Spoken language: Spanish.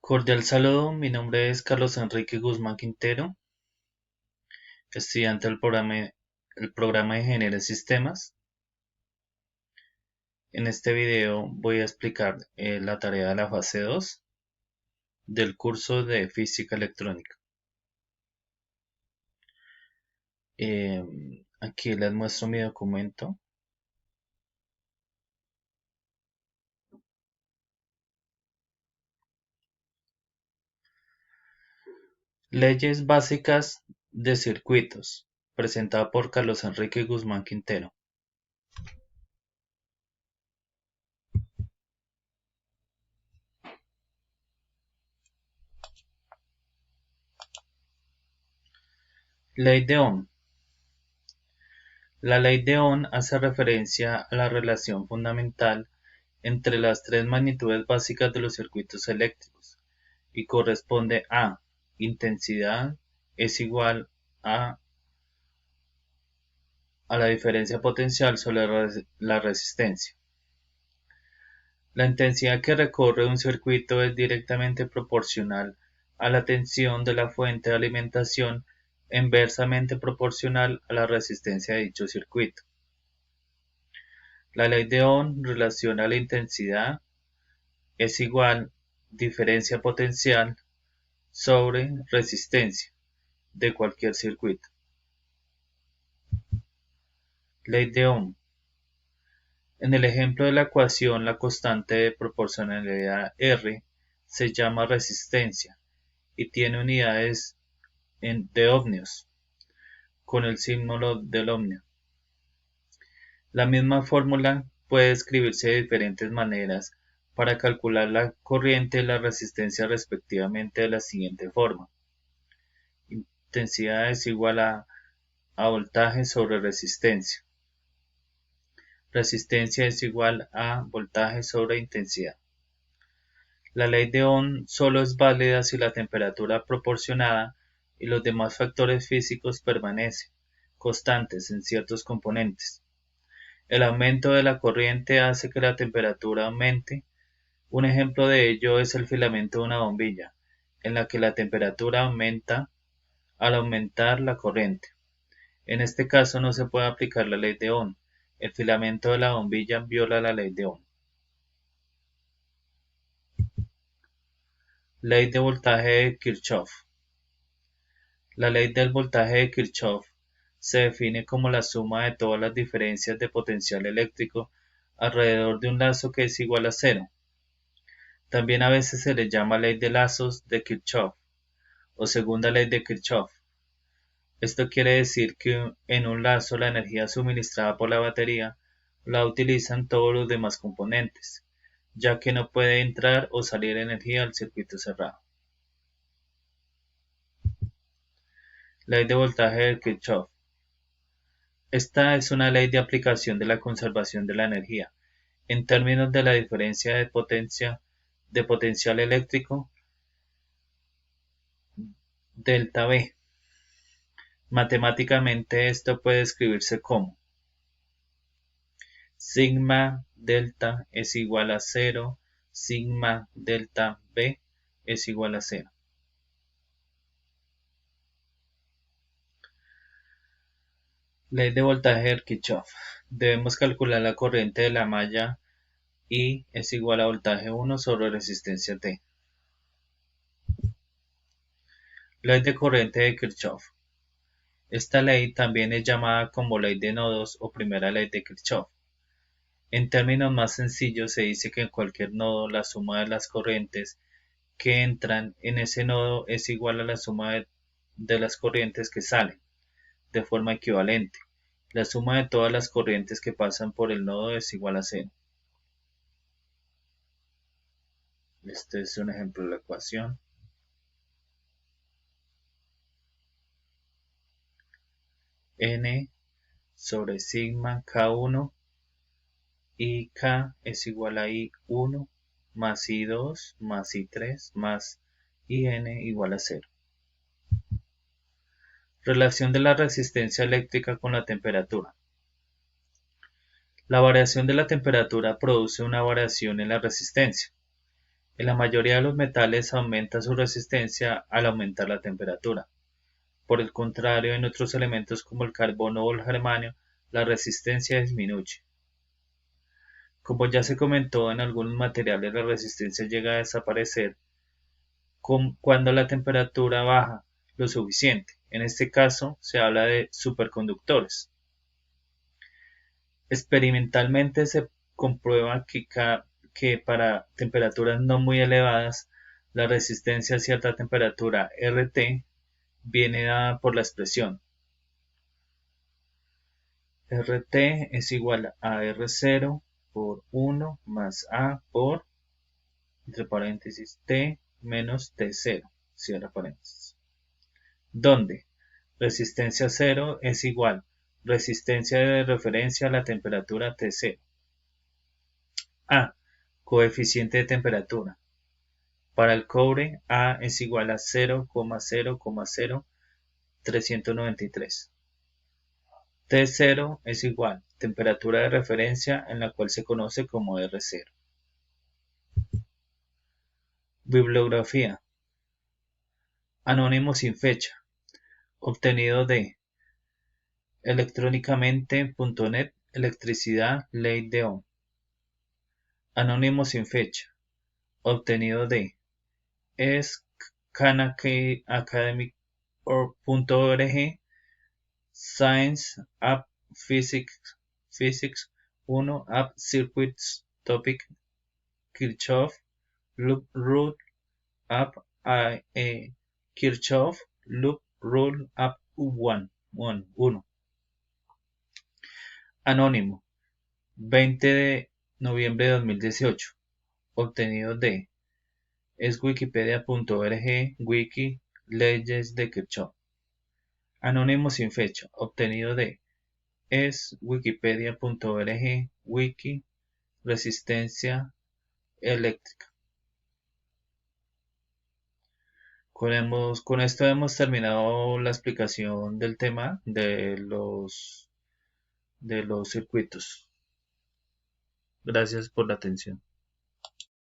Cordial saludo, mi nombre es Carlos Enrique Guzmán Quintero, estudiante del programa de Ingeniería de Sistemas. En este video voy a explicar la tarea de la fase 2 del curso de Física Electrónica. Aquí les muestro mi documento. Leyes básicas de circuitos, presentado por Carlos Enrique Guzmán Quintero. Ley de Ohm. La ley de Ohm hace referencia a la relación fundamental entre las tres magnitudes básicas de los circuitos eléctricos y corresponde a intensidad es igual a la diferencia potencial sobre la resistencia. La intensidad que recorre un circuito es directamente proporcional a la tensión de la fuente de alimentación e inversamente proporcional a la resistencia de dicho circuito. La ley de Ohm relaciona la intensidad es igual diferencia potencial sobre resistencia de cualquier circuito. Ley de Ohm. En el ejemplo de la ecuación, la constante de proporcionalidad R se llama resistencia y tiene unidades de ohmios, con el símbolo del ohmio. La misma fórmula puede escribirse de diferentes maneras para calcular la corriente y la resistencia respectivamente de la siguiente forma. Intensidad es igual a voltaje sobre resistencia. Resistencia es igual a voltaje sobre intensidad. La ley de Ohm solo es válida si la temperatura proporcionada y los demás factores físicos permanecen constantes en ciertos componentes. El aumento de la corriente hace que la temperatura aumente. Un ejemplo de ello es el filamento de una bombilla, en la que la temperatura aumenta al aumentar la corriente. En este caso no se puede aplicar la ley de Ohm. El filamento de la bombilla viola la ley de Ohm. Ley de voltaje de Kirchhoff. La ley del voltaje de Kirchhoff se define como la suma de todas las diferencias de potencial eléctrico alrededor de un lazo que es igual a cero. También a veces se le llama ley de lazos de Kirchhoff o segunda ley de Kirchhoff. Esto quiere decir que en un lazo la energía suministrada por la batería la utilizan todos los demás componentes, ya que no puede entrar o salir energía al circuito cerrado. Ley de voltaje de Kirchhoff. Esta es una ley de aplicación de la conservación de la energía, en términos de la diferencia de potencial eléctrico delta V. Matemáticamente esto puede escribirse como sigma delta es igual a 0, sigma delta V es igual a 0. Ley de voltaje de Kirchhoff. Debemos calcular la corriente de la malla I es igual a voltaje 1 sobre resistencia T. Ley de corriente de Kirchhoff. Esta ley también es llamada como ley de nodos o primera ley de Kirchhoff. En términos más sencillos se dice que en cualquier nodo la suma de las corrientes que entran en ese nodo es igual a la suma de las corrientes que salen, de forma equivalente. La suma de todas las corrientes que pasan por el nodo es igual a 0. Este es un ejemplo de la ecuación. N sobre sigma K1 y K es igual a I1 más I2 más I3 más IN igual a 0. Relación de la resistencia eléctrica con la temperatura. La variación de la temperatura produce una variación en la resistencia. En la mayoría de los metales aumenta su resistencia al aumentar la temperatura. Por el contrario, en otros elementos como el carbono o el germanio, la resistencia disminuye. Como ya se comentó, en algunos materiales la resistencia llega a desaparecer cuando la temperatura baja lo suficiente. En este caso, se habla de superconductores. Experimentalmente se comprueba que para temperaturas no muy elevadas, la resistencia a cierta temperatura RT viene dada por la expresión RT es igual a R0 por 1 más A por, entre paréntesis, T menos T0, cierra paréntesis. Donde resistencia cero es igual resistencia de referencia a la temperatura T0. A. Coeficiente de temperatura. Para el cobre, A es igual a 0,0,0393. T0 es igual temperatura de referencia en la cual se conoce como R0. Bibliografía. Anónimo sin fecha. Obtenido de electrónicamente.net. Electricidad, ley de Ohm. Anónimo sin fecha. Obtenido de scanacademy.org. Science App Physics 1 App Circuits Topic Kirchhoff Loop Rule App Kirchhoff Loop Rule App 1. Anónimo 20 de noviembre de 2018. Obtenido de wikipedia.org Wiki Leyes de Kirchhoff. Anónimo sin fecha. Obtenido de wikipedia.org Wiki Resistencia eléctrica. Con esto hemos terminado la explicación del tema de los circuitos. Gracias por la atención.